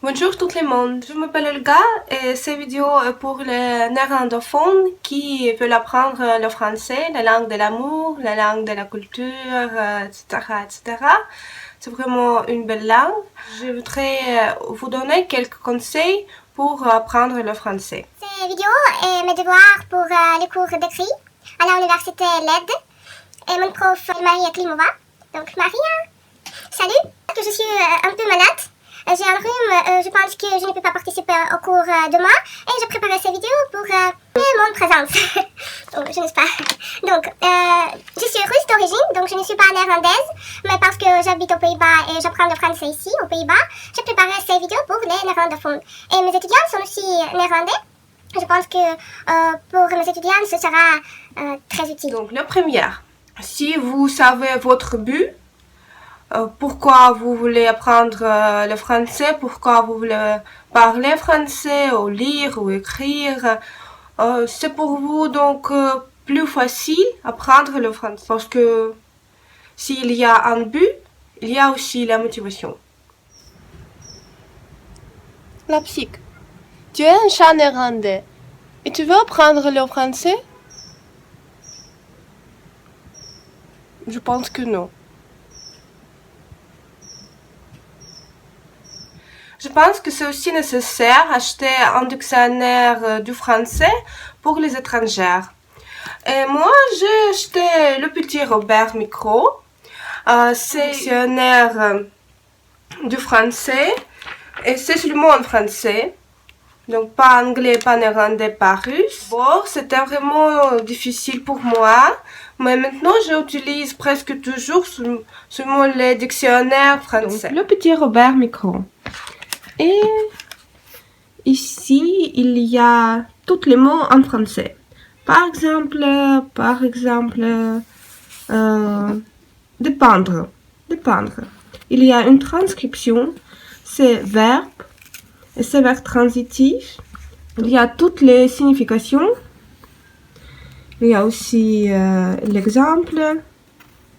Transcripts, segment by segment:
Bonjour tout le monde, je m'appelle Olga et cette vidéo est pour les néerlandophones qui veulent apprendre le français, la langue de l'amour, la langue de la culture, etc. etc. C'est vraiment une belle langue. Je voudrais vous donner quelques conseils pour apprendre le français. Cette vidéo est mes devoirs pour les cours d'écrit à l'université LED et mon prof Maria Klimova. Donc Maria, salut, que je suis un peu malade. J'ai un rhume, je pense que je ne peux pas participer au cours demain et j'ai préparé cette vidéo pour mon présence. Donc, je ne sais pas. Donc, je suis russe d'origine, donc je ne suis pas néerlandaise, mais parce que j'habite aux Pays-Bas et j'apprends le français ici, aux Pays-Bas, j'ai préparé cette vidéo pour les néerlandophones. Et mes étudiants sont aussi néerlandais. Je pense que pour mes étudiants, ce sera très utile. Donc, la première, si vous savez votre but, pourquoi vous voulez apprendre le français, pourquoi vous voulez parler français, ou lire, ou écrire. C'est pour vous donc plus facile apprendre le français. Parce que s'il y a un but, il y a aussi la motivation. La psych. Tu es un chat néerlandais et tu veux apprendre le français? Je pense que non. Je pense que c'est aussi nécessaire d'acheter un dictionnaire du français pour les étrangers. Et moi, j'ai acheté le petit Robert Micro. C'est un dictionnaire du français et c'est seulement en français. Donc pas anglais, pas néerlandais, pas russe. Bon, c'était vraiment difficile pour moi. Mais maintenant, j'utilise presque toujours seulement les dictionnaires français. Donc, le petit Robert Micro. Et ici, il y a tous les mots en français. Par exemple, dépendre. Dépendre. Il y a une transcription, c'est verbe, et c'est verbe transitif. Il y a toutes les significations. Il y a aussi l'exemple,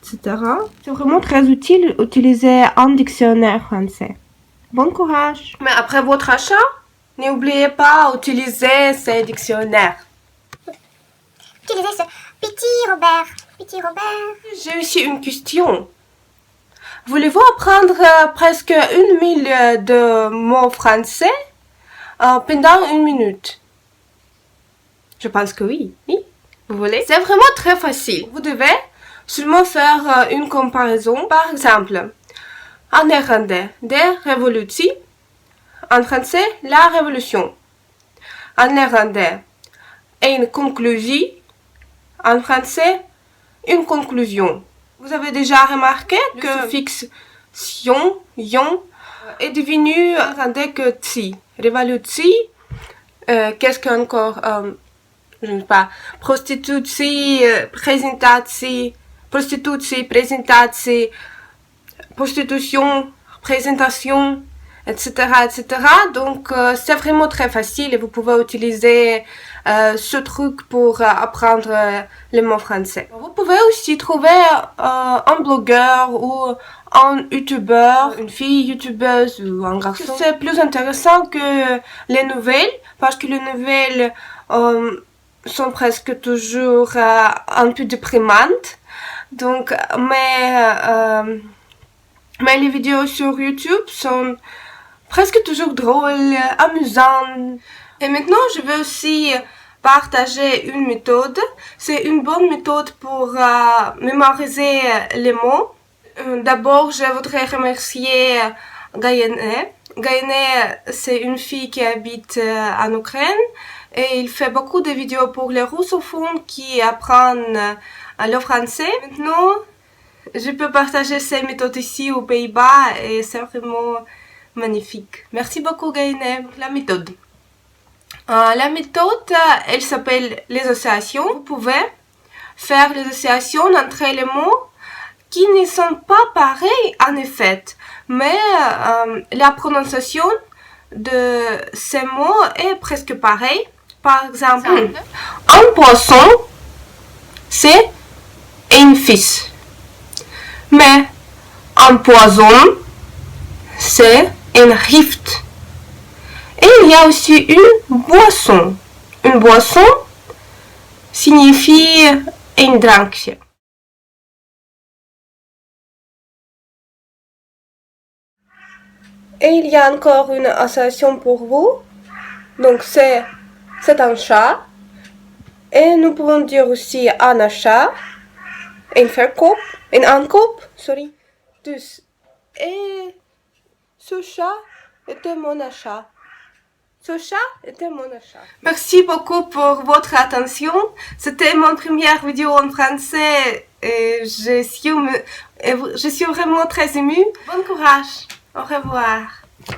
etc. C'est vraiment très utile d'utiliser un dictionnaire français. Bon courage! Mais après votre achat, n'oubliez pas d'utiliser ces dictionnaires. Utilisez ce petit Robert. Petit Robert. J'ai aussi une question. Voulez-vous apprendre presque 1000 de mots français pendant 1 minute? Je pense que oui. Oui. Vous voulez? C'est vraiment très facile. Vous devez seulement faire une comparaison. Par exemple, en néerlandais, des révolutions. En français, la révolution. En néerlandais, une conclusion. En français, une conclusion. Vous avez déjà remarqué que le suffixe sion, yon, est devenu néerlandais que tsi. Révolution, qu'est-ce qu'encore? Je ne sais pas. Prostitutie, présentation, prostitutie, présentation, prostitution, présentation, etc., etc. Donc, c'est vraiment très facile et vous pouvez utiliser ce truc pour apprendre les mots français. Vous pouvez aussi trouver un blogueur ou un youtubeur, une fille youtubeuse ou un garçon. C'est plus intéressant que les nouvelles parce que les nouvelles sont presque toujours un peu déprimantes. Donc, mais les vidéos sur YouTube sont presque toujours drôles, amusantes. Et maintenant, je veux aussi partager une méthode. C'est une bonne méthode pour mémoriser les mots. D'abord, je voudrais remercier Gayene. Gayene, c'est une fille qui habite en Ukraine et il fait beaucoup de vidéos pour les russophones qui apprennent le français. Maintenant, je peux partager ces méthodes ici aux Pays-Bas et c'est vraiment magnifique. Merci beaucoup Gayene. La méthode. La méthode, elle s'appelle les associations. Vous pouvez faire les associations entre les mots qui ne sont pas pareils en effet, mais la prononciation de ces mots est presque pareille. Par exemple, un poisson, c'est un fils. Mais un poison, c'est un rift. Et il y a aussi une boisson. Une boisson signifie een drankje. Et il y a encore une association pour vous. Donc c'est un chat. Et nous pouvons dire aussi een achat, een verkoop, een aankoop, sorry. Dus, et ce chat était mon achat. Ce chat était mon achat. Merci beaucoup pour votre attention. C'était mon première vidéo en français et je suis vraiment très émue. Bon courage. Au revoir.